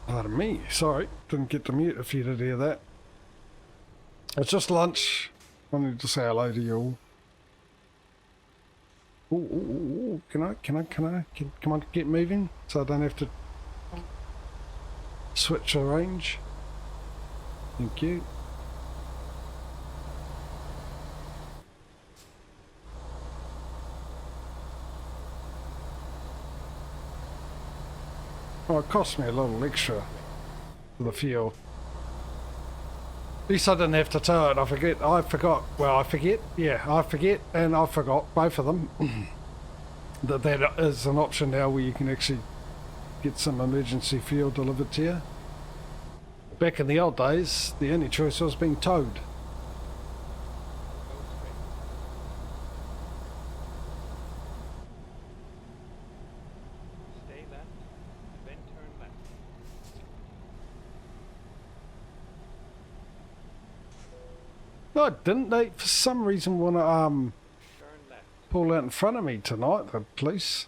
Pardon me, sorry, didn't get to mute if you did hear that. It's just lunch. I wanted to say hello to you all. Ooh, can I, come on, get moving so I don't have to switch the range. Thank you. Oh, it cost me a little extra for the fuel. At least I didn't have to tow it. I forgot. Well, I forget. Yeah, I forget and I forgot, both of them, that is an option now where you can actually get some emergency fuel delivered to you. Back in the old days, the only choice was being towed. Stay left, then turn left. No, didn't they for some reason want to Turn left. pull out in front of me tonight, the police?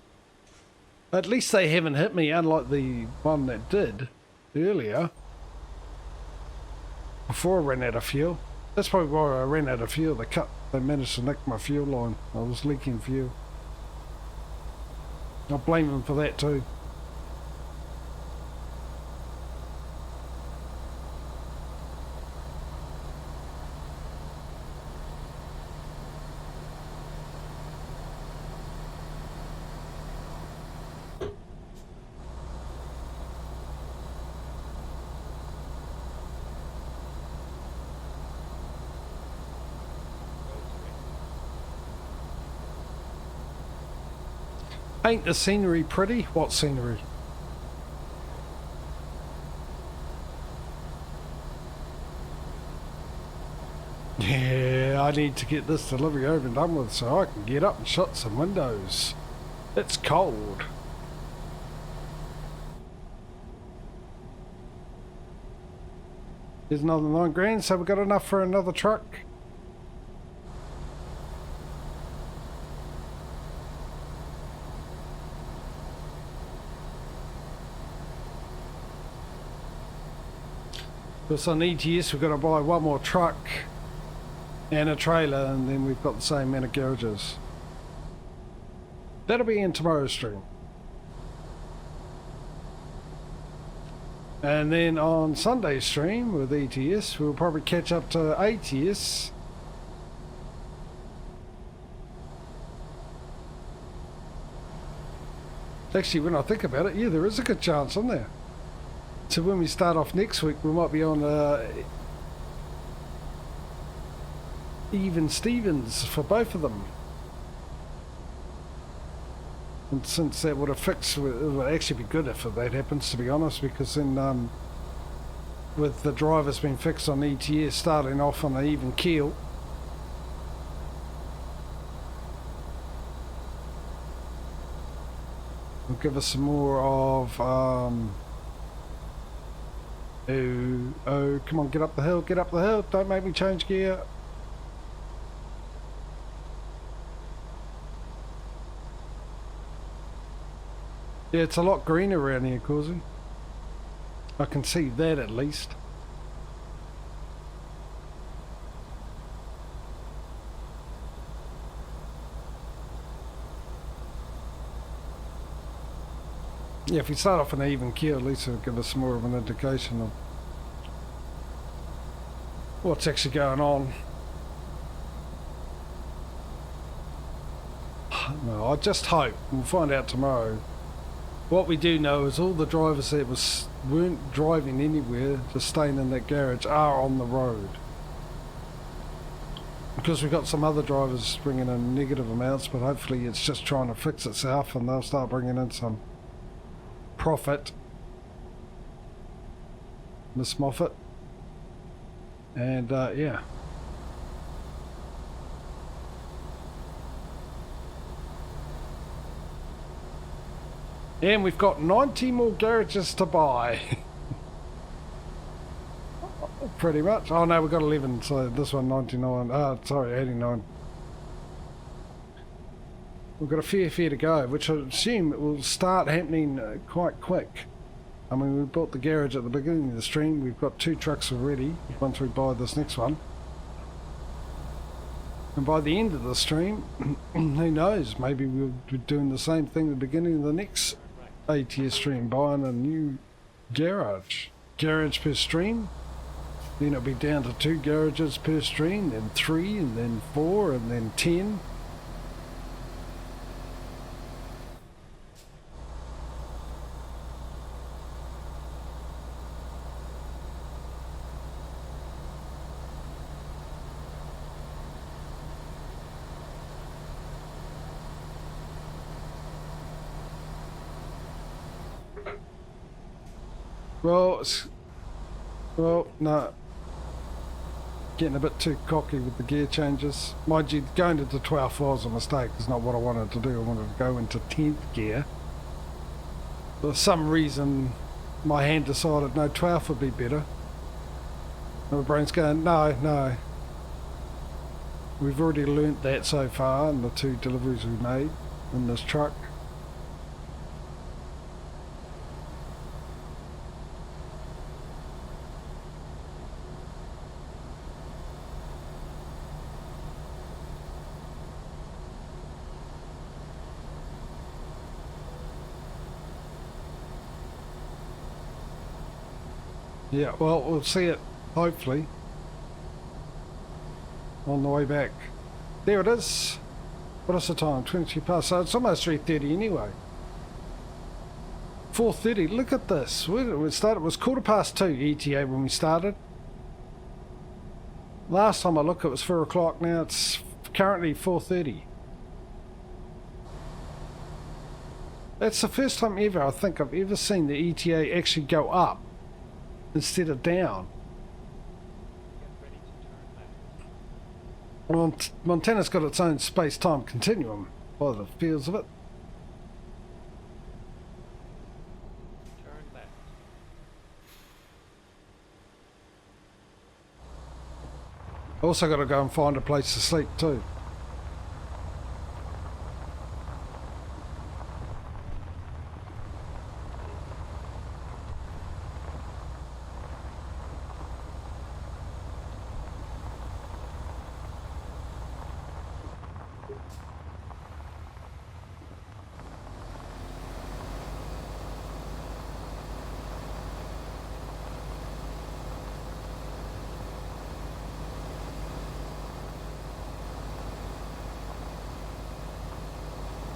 At least they haven't hit me, unlike the one that did earlier. Before I ran out of fuel. That's probably why I ran out of fuel. They managed to nick my fuel line. I was leaking fuel. I'll blame them for that too. Ain't the scenery pretty? What scenery? Yeah, I need to get this delivery over and done with so I can get up and shut some windows. It's cold. There's another 9 grand, so we've got enough for another truck. Because on ETS we've got to buy one more truck and a trailer, and then we've got the same amount of garages. That'll be in tomorrow's stream. And then on Sunday's stream with ETS we'll probably catch up to ATS. Actually, when I think about it, yeah, there is a good chance on there. So when we start off next week, we might be on even Stevens for both of them. And since that would have fixed, it would actually be good if that happens, to be honest, because then with the drivers being fixed on ETS, starting off on an even keel, will give us some more of oh, come on, get up the hill, don't make me change gear. Yeah, it's a lot greener around here, Causey. I can see that at least. Yeah, if we start off an even keel, at least it'll give us more of an indication of what's actually going on. No, I just hope. We'll find out tomorrow. What we do know is all the drivers that weren't driving anywhere, just staying in that garage, are on the road. Because we've got some other drivers bringing in negative amounts, but hopefully it's just trying to fix itself and they'll start bringing in some profit. Miss Moffat. And yeah. And we've got 90 more garages to buy. Pretty much. Oh no, we've got 11, so this one 99. Sorry, 89. We've got a fair to go, which I assume it will start happening quite quick. I mean, we built the garage at the beginning of the stream. We've got 2 trucks already once we buy this next one. And by the end of the stream, who knows, maybe we'll be doing the same thing at the beginning of the next ATS stream, buying a new garage. Garage per stream. Then it'll be down to 2 garages per stream, then 3, and then 4, and then 10. Well, no. Getting a bit too cocky with the gear changes. Mind you, going into 12th was a mistake. It's not what I wanted to do. I wanted to go into 10th gear. For some reason, my hand decided, no, 12th would be better. And my brain's going, no. We've already learnt that so far in the 2 deliveries we made in this truck. Yeah, well, we'll see it, hopefully, on the way back. There it is. What is the time? 22 past. So it's almost 3:30 anyway. 4:30. Look at this. We started. It was 2:15 ETA when we started. Last time I looked, it was 4 o'clock. Now it's currently 4:30. That's the first time ever, I think I've ever seen the ETA actually go up instead of down. Get ready to turn left. Montana's got its own space-time continuum, by the feels of it. Turn left. Also got to go and find a place to sleep too.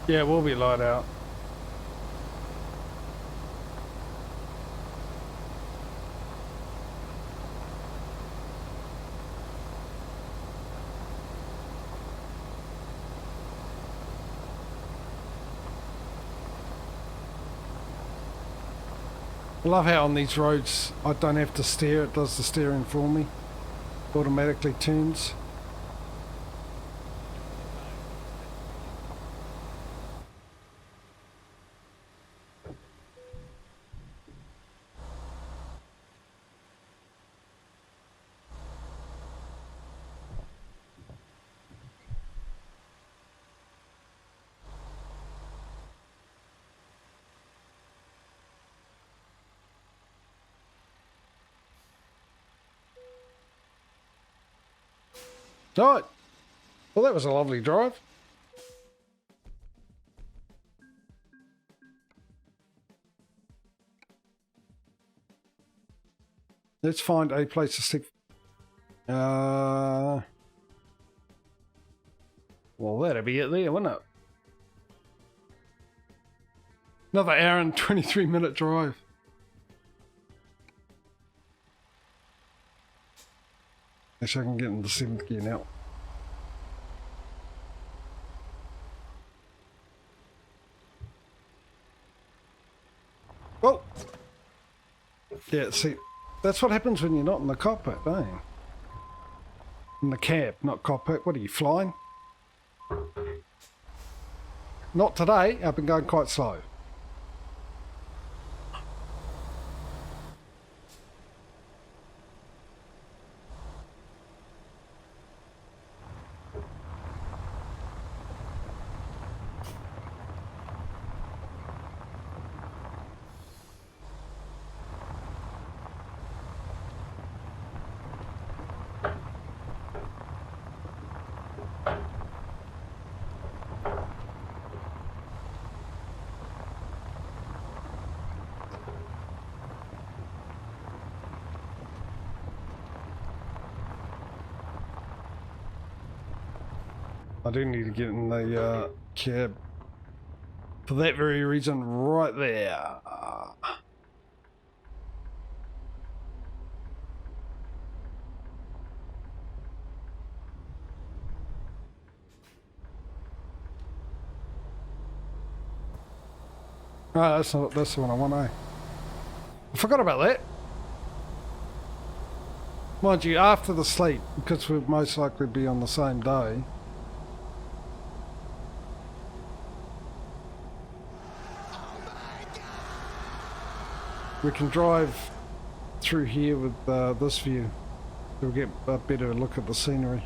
Yeah, we'll be light out. I love how on these roads I don't have to steer, it does the steering for me. Automatically turns. Right. Well, that was a lovely drive. Let's find a place to stick. Well, that'd be it there, wouldn't it? Another hour and 23-minute drive. Actually, I can get into 7th gear now. Oh! Yeah, see, that's what happens when you're not in the cockpit, eh? In the cab, not cockpit. What are you, flying? Not today. I've been going quite slow. I do need to get in the cab. For that very reason, right there. Oh, that's the one I want, eh? I forgot about that. Mind you, after the sleep, because we'll most likely be on the same day. We can drive through here with this view. We'll get a better look at the scenery.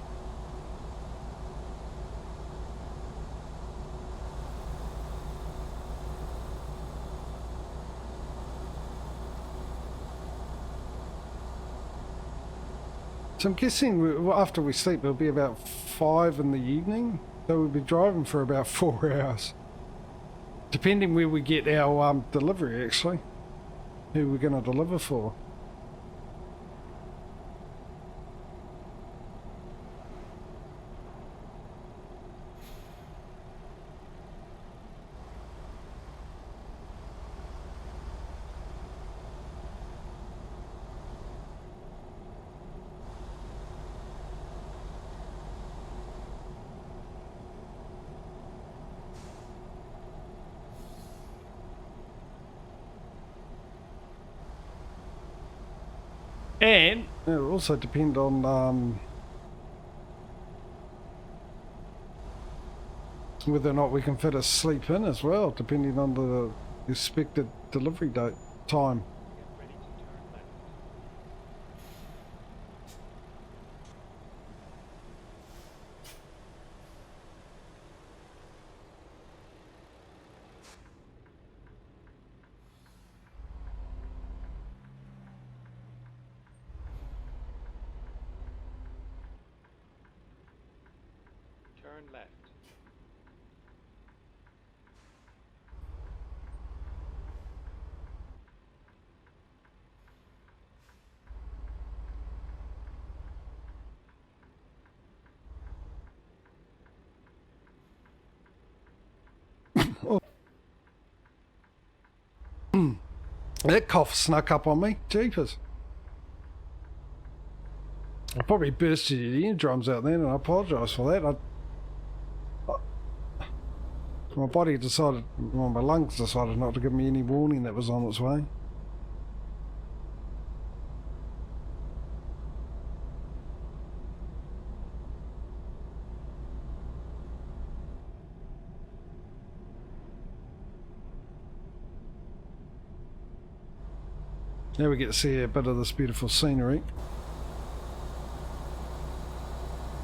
So I'm guessing after we sleep it'll be about 5 in the evening. So we'll be driving for about 4 hours. Depending where we get our delivery actually. Who we're going to deliver for. And it'll also depend on whether or not we can fit a sleep in as well, depending on the expected delivery date time. Get ready to turn left. Turn left. That cough snuck up on me. Jeepers. I probably bursted your eardrums out then, and I apologise for that. My body decided, well, my lungs decided not to give me any warning that was on its way. Now we get to see a bit of this beautiful scenery.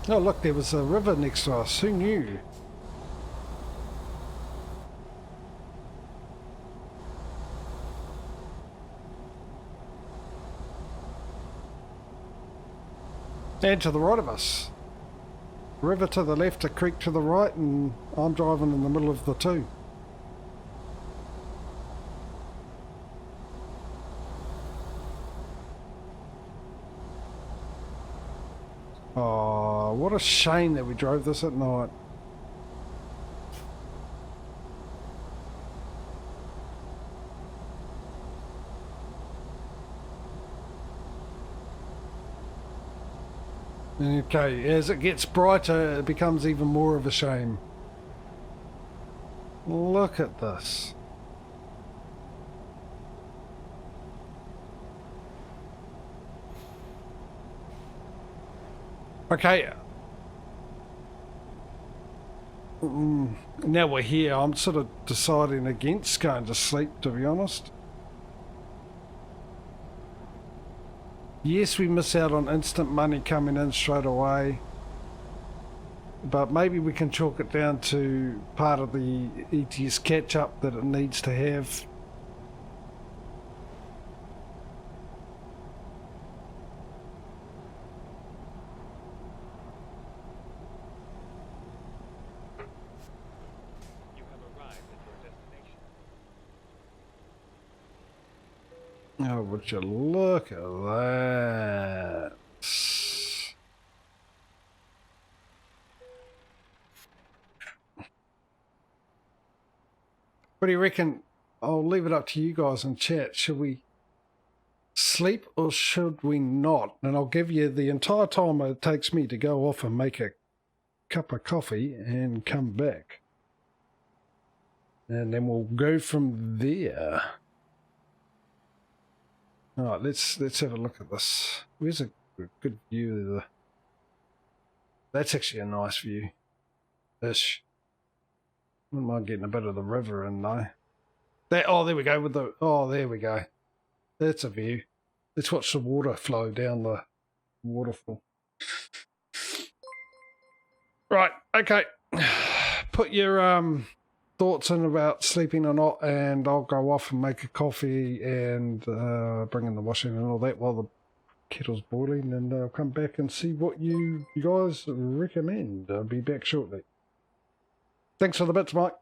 Oh look, there was a river next to us. Who knew? And to the right of us. River to the left, a creek to the right, and I'm driving in the middle of the two. Oh, what a shame that we drove this at night. Okay, as it gets brighter, it becomes even more of a shame. Look at this. Okay. Now we're here, I'm sort of deciding against going to sleep, to be honest. Yes, we miss out on instant money coming in straight away. But maybe we can chalk it down to part of the ATS catch-up that it needs to have. You have arrived at your destination. Oh, would you look at that? What do you reckon? I'll leave it up to you guys in chat. Should we sleep or should we not? And I'll give you the entire time it takes me to go off and make a cup of coffee and come back. And then we'll go from there. All right, let's have a look at this. Where's a good view of the... That's actually a nice view. Ish. Wouldn't mind getting a bit of the river in though. There we go with the... Oh, there we go. That's a view. Let's watch the water flow down the waterfall. Right, okay. Put your thoughts in about sleeping or not, and I'll go off and make a coffee and bring in the washing and all that while the kettle's boiling, and I'll come back and see what you guys recommend. I'll be back shortly. Thanks for the bits, Mike.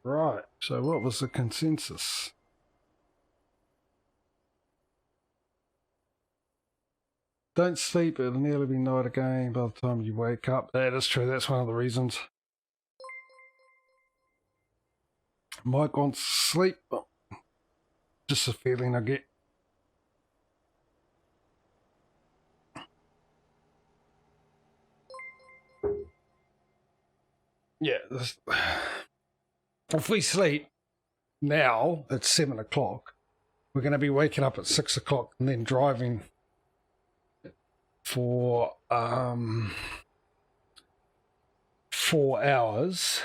Right, so what was the consensus? Don't sleep, it'll nearly be night again by the time you wake up. That is true, that's one of the reasons. Mike wants to sleep. Just a feeling I get. Yeah, if we sleep now at 7 o'clock, we're going to be waking up at 6 o'clock and then driving for 4 hours,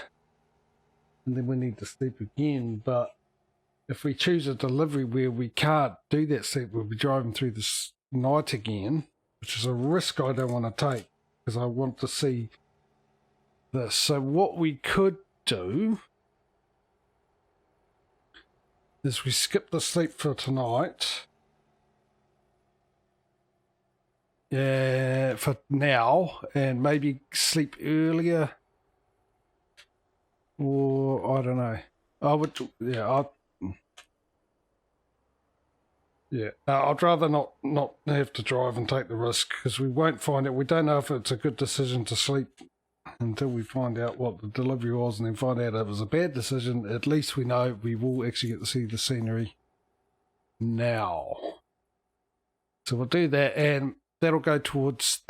and then we need to sleep again. But if we choose a delivery where we can't do that sleep, we'll be driving through this night again, which is a risk I don't want to take because I want to see this. So what we could do is we skip the sleep for tonight. Yeah, for now, and maybe sleep earlier, or I don't know. I would, I'd rather not have to drive and take the risk because we won't find it. We don't know if it's a good decision to sleep until we find out what the delivery was, and then find out if it was a bad decision. At least we know we will actually get to see the scenery now. So we'll do that, and that'll go towards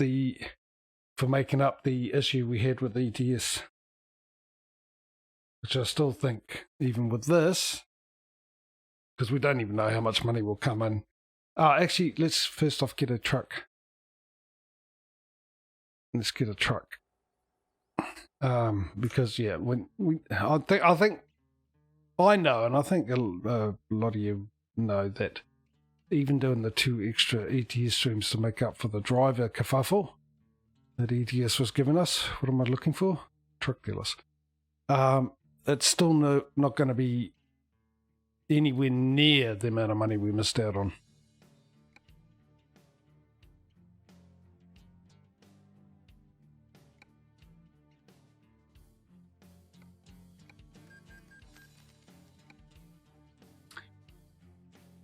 for making up the issue we had with ETS, which I still think, even with this, because we don't even know how much money will come in. Actually, let's first off get a truck. Let's get a truck. Because yeah, I think I know, and I think a lot of you know that even doing the 2 extra ATS streams to make up for the driver kerfuffle that ETS was giving us. What am I looking for? Truck dealers. It's still not going to be anywhere near the amount of money we missed out on.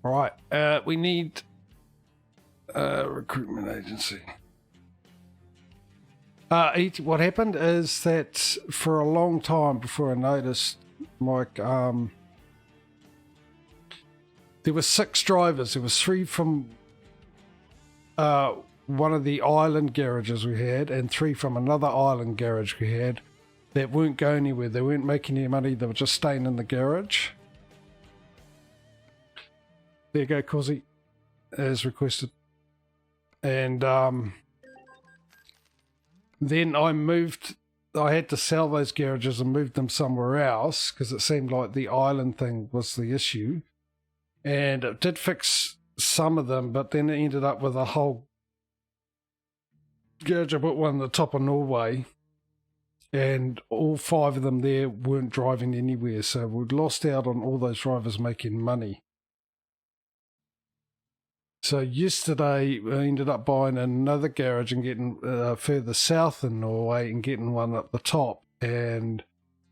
All right, we need a recruitment agency. What happened is that for a long time before I noticed, Mike, there were 6 drivers. There was 3 from one of the island garages we had, and 3 from another island garage we had that weren't going anywhere. They weren't making any money. They were just staying in the garage. There you go, Causey, as requested. And then I had to sell those garages and move them somewhere else because it seemed like the island thing was the issue. And it did fix some of them, but then it ended up with a whole garage. I put one on the top of Norway, and all 5 of them there weren't driving anywhere. So we'd lost out on all those drivers making money. So yesterday I ended up buying another garage and getting further south in Norway and getting one up the top and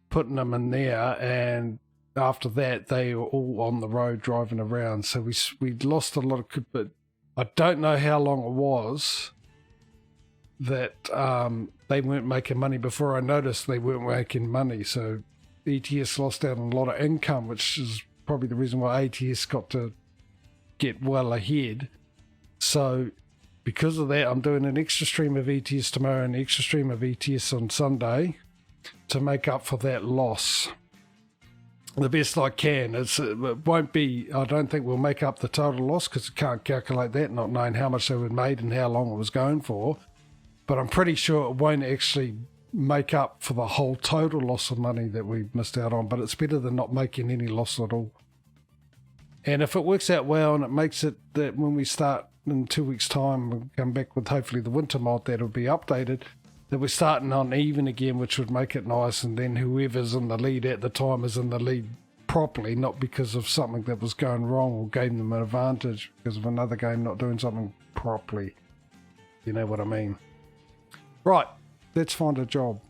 putting them in there. And after that, they were all on the road driving around. So we lost a lot of, but I don't know how long it was that they weren't making money before I noticed they weren't making money. So ETS lost out on a lot of income, which is probably the reason why ATS got to get well ahead. So because of that, I'm doing an extra stream of ETS tomorrow and an extra stream of ETS on Sunday to make up for that loss the best I can. It won't be, I don't think we'll make up the total loss because I can't calculate that, not knowing how much they were made and how long it was going for. But I'm pretty sure it won't actually make up for the whole total loss of money that we missed out on. But it's better than not making any loss at all. And if it works out well and it makes it that when we start in 2 weeks' time, we'll come back with hopefully the winter mod that'll be updated, that we're starting on even again, which would make it nice. And then whoever's in the lead at the time is in the lead properly, not because of something that was going wrong or gave them an advantage because of another game not doing something properly. You know what I mean? Right, let's find a job.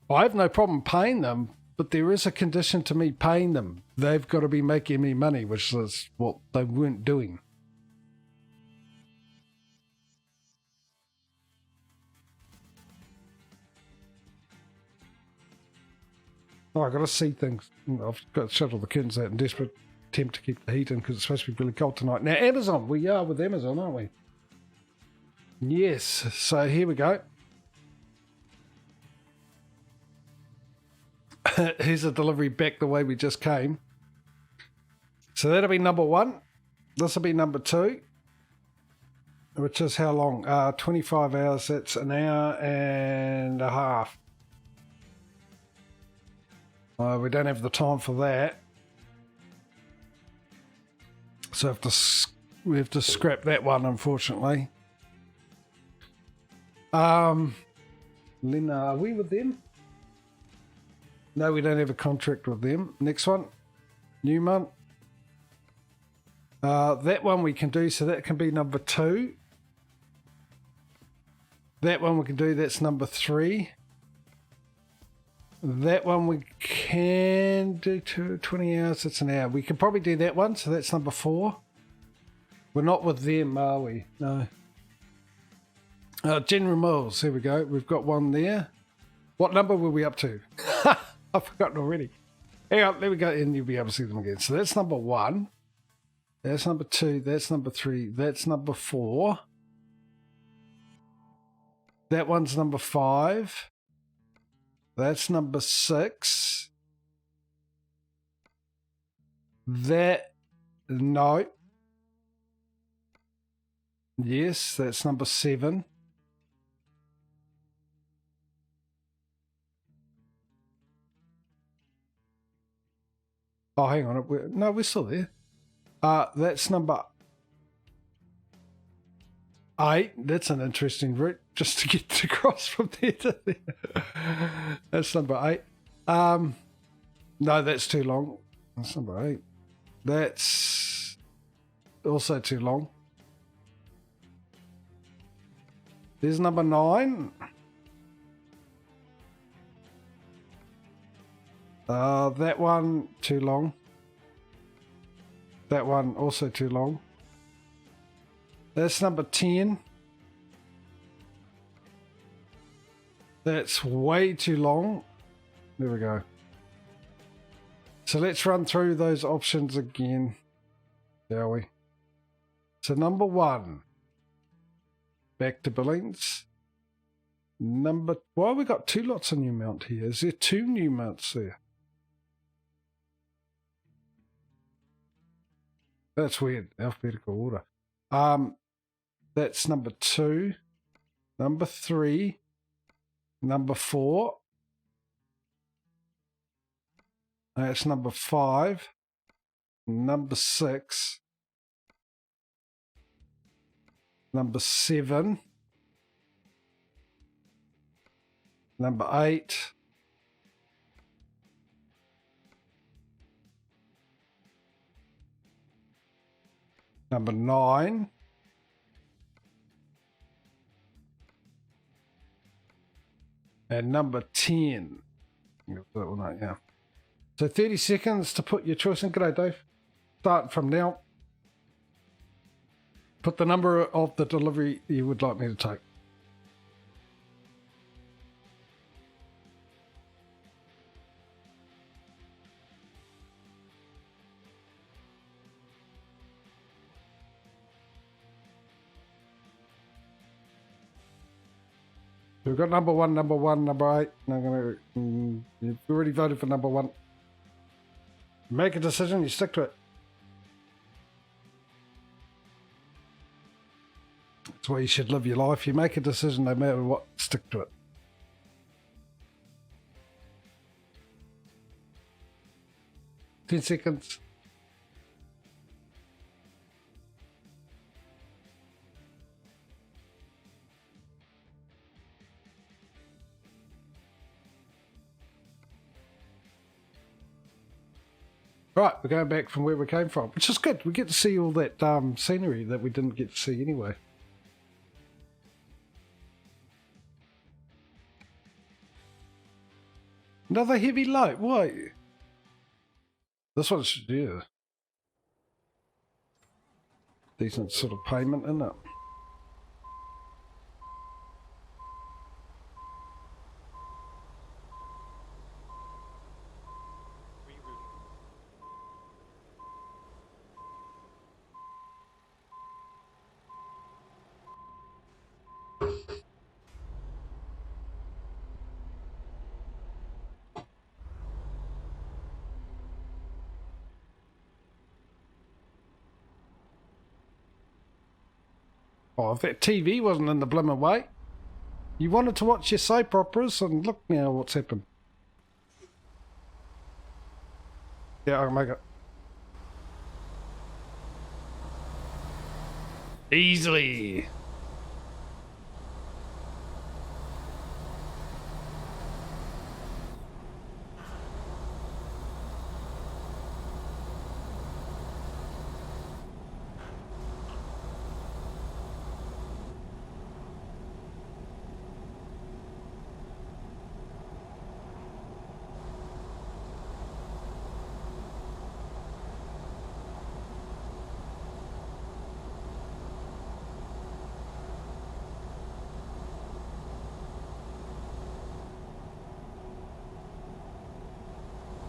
I have no problem paying them, but there is a condition to me paying them. They've got to be making me money, which is what they weren't doing. Oh, I've got to see things. I've got to shut all the curtains out in desperate attempt to keep the heat in because it's supposed to be really cold tonight. Now, Amazon. We are with Amazon, aren't we? Yes. So here we go. Here's a delivery back the way we just came. So that'll be number 1. This will be number 2. Which is how long? 25 hours. That's an hour and a half. We don't have the time for that. So we have to scrap that one, unfortunately. Lena, are we with them? No, we don't have a contract with them. Next one. New month. That one we can do, so that can be number 2. That one we can do, that's number 3. That one we can do 20 hours, that's an hour. We can probably do that one, so that's number 4. We're not with them, are we? No. General Mills, here we go. We've got one there. What number were we up to? I've forgotten already. Hang on, there we go, and you'll be able to see them again. So that's number 1. That's number 2. That's number 3. That's number 4. That one's number 5. That's number 6. No. Yes, that's number 7. Oh, hang on. We're still there. That's number 8. That's an interesting route just to get across from there to there. That's number 8. No, that's too long. That's number 8. That's also too long. There's number 9. That one, too long. That one, also too long. That's number 10. That's way too long. There we go. So let's run through those options again, shall we? So number 1, back to Billings. Why have we got 2 lots of new mount here? Is there 2 new mounts there? That's weird, alphabetical order. That's number 2, number 3, number 4. That's number 5, number 6, number 7, number 8, number 9, and number 10. That one out, yeah. So 30 seconds to put your choice in. G'day, Dave. Starting from now. Put the number of the delivery you would like me to take. We've got number one, number 8. You've already voted for number 1. Make a decision, you stick to it. That's why you should live your life. You make a decision, no matter what, stick to it. Ten seconds. Right, we're going back from where we came from, which is good. We get to see all that scenery that we didn't get to see anyway. Another heavy load. Why? This one's, yeah. Decent sort of payment, isn't it? Oh, if that TV wasn't in the blimmin' way. You wanted to watch your soap operas, and look now what's happened. Yeah, I'll make it. Easily.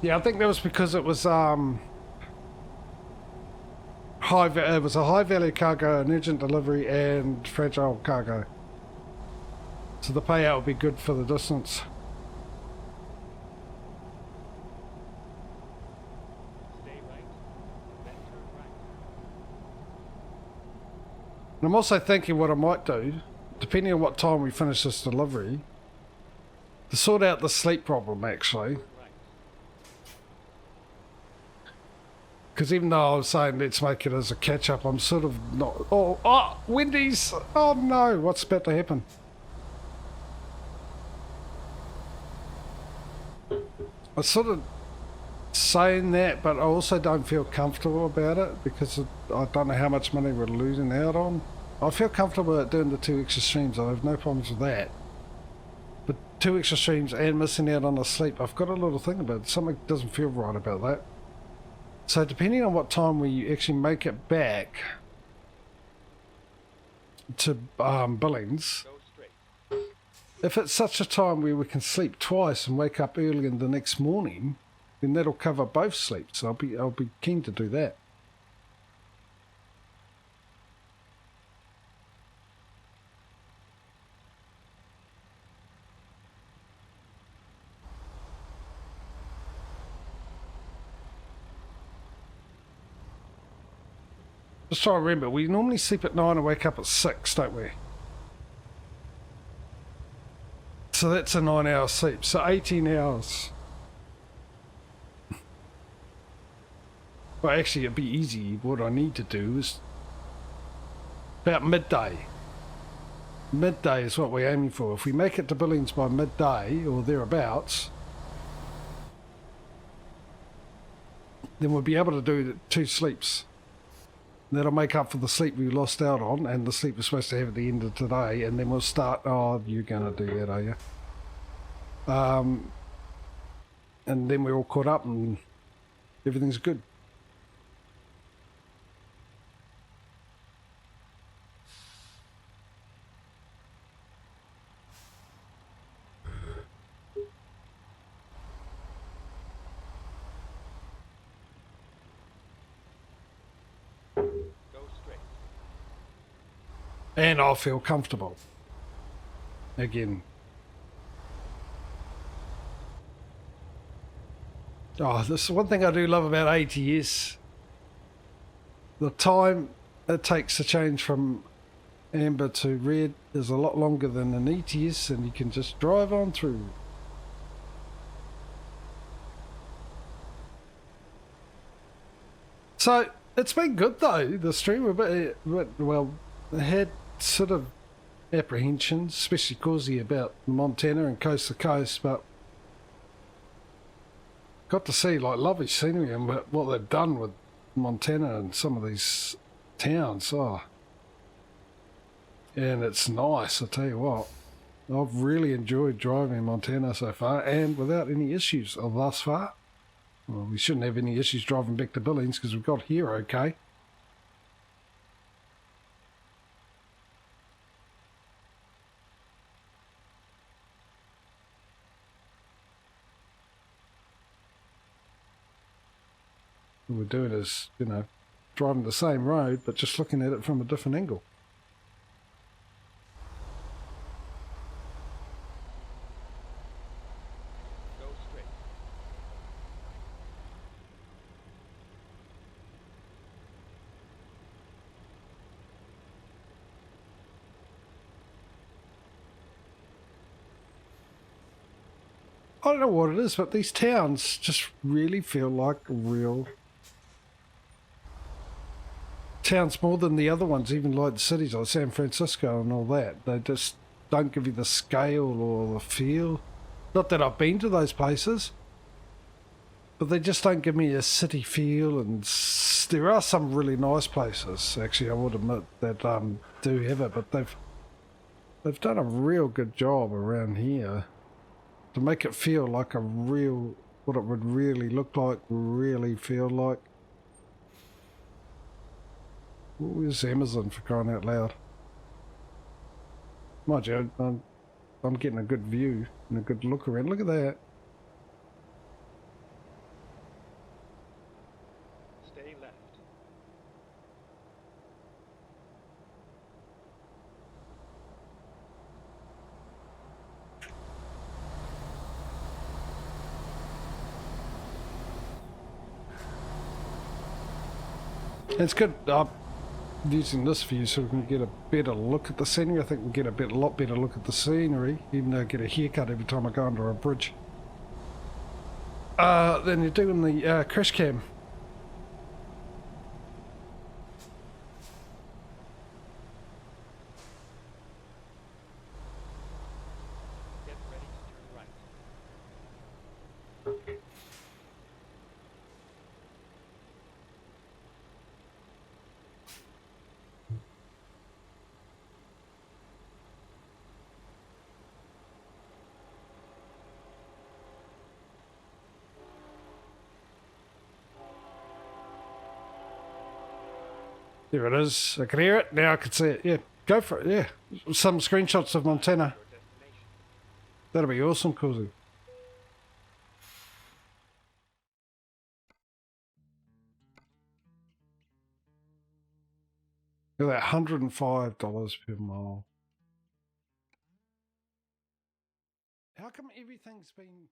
Yeah, I think that was because it was it was a high value cargo, an urgent delivery, and fragile cargo. So the payout would be good for the distance. Stay right, then turn right. And I'm also thinking what I might do, depending on what time we finish this delivery, to sort out the sleep problem actually. Because even though I was saying let's make it as a catch-up, I'm sort of not... Oh, Wendy's! Oh no, what's about to happen? I'm sort of saying that, but I also don't feel comfortable about it because I don't know how much money we're losing out on. I feel comfortable at doing the 2 extra streams, I have no problems with that. But 2 extra streams and missing out on the sleep, I've got a little thing about it. Something doesn't feel right about that. So depending on what time we actually make it back to Billings, if it's such a time where we can sleep twice and wake up early in the next morning, then that'll cover both sleeps. So I'll be keen to do that. Just try to remember, we normally sleep at 9 and wake up at 6, don't we? So that's a 9-hour sleep, so 18 hours. Well, actually, it'd be easy. What I need to do is about midday. Midday is what we're aiming for. If we make it to Billings by midday or thereabouts, then we'll be able to do 2 sleeps. That'll make up for the sleep we lost out on and the sleep we're supposed to have at the end of today, and then we'll start... Oh, you're going to do that, are you? And then we're all caught up and everything's good. and I'll feel comfortable. Again. Oh, this is one thing I do love about ATS. The time it takes to change from amber to red is a lot longer than an ETS, and you can just drive on through. So it's been good though, the stream, but well, I had sort of apprehensions, especially causey about Montana and coast to coast, but got to see like lovely scenery and what they've done with Montana and some of these towns. Oh, and it's nice, I tell you what. I've really enjoyed driving in Montana so far, and without any issues thus far. Well, we shouldn't have any issues driving back to Billings because we've got here okay. What we're doing is, you know, driving the same road but just looking at it from a different angle. Go straight. I don't know what it is, but these towns just really feel like real towns more than the other ones, even like the cities like San Francisco and all that. They just don't give you the scale or the feel. Not that I've been to those places, but they just don't give me a city feel. And there are some really nice places, actually, I would admit, that do have it, but they've done a real good job around here to make it feel like a real, what it would really look like, really feel like. Where's Amazon, for crying out loud? Mind you, I'm getting a good view and a good look around. Look at that. Stay left. It's good. I'm using this view so we can get a better look at the scenery. I think we'll get a lot better look at the scenery, even though I get a haircut every time I go under a bridge. Then you're doing the crash cam. Get ready to turn right. There it is. I can hear it. Now I can see it. Yeah, go for it. Yeah. Some screenshots of Montana. Your destination. That'll be awesome, Cozy. Look at that, $105 per mile. How come everything's been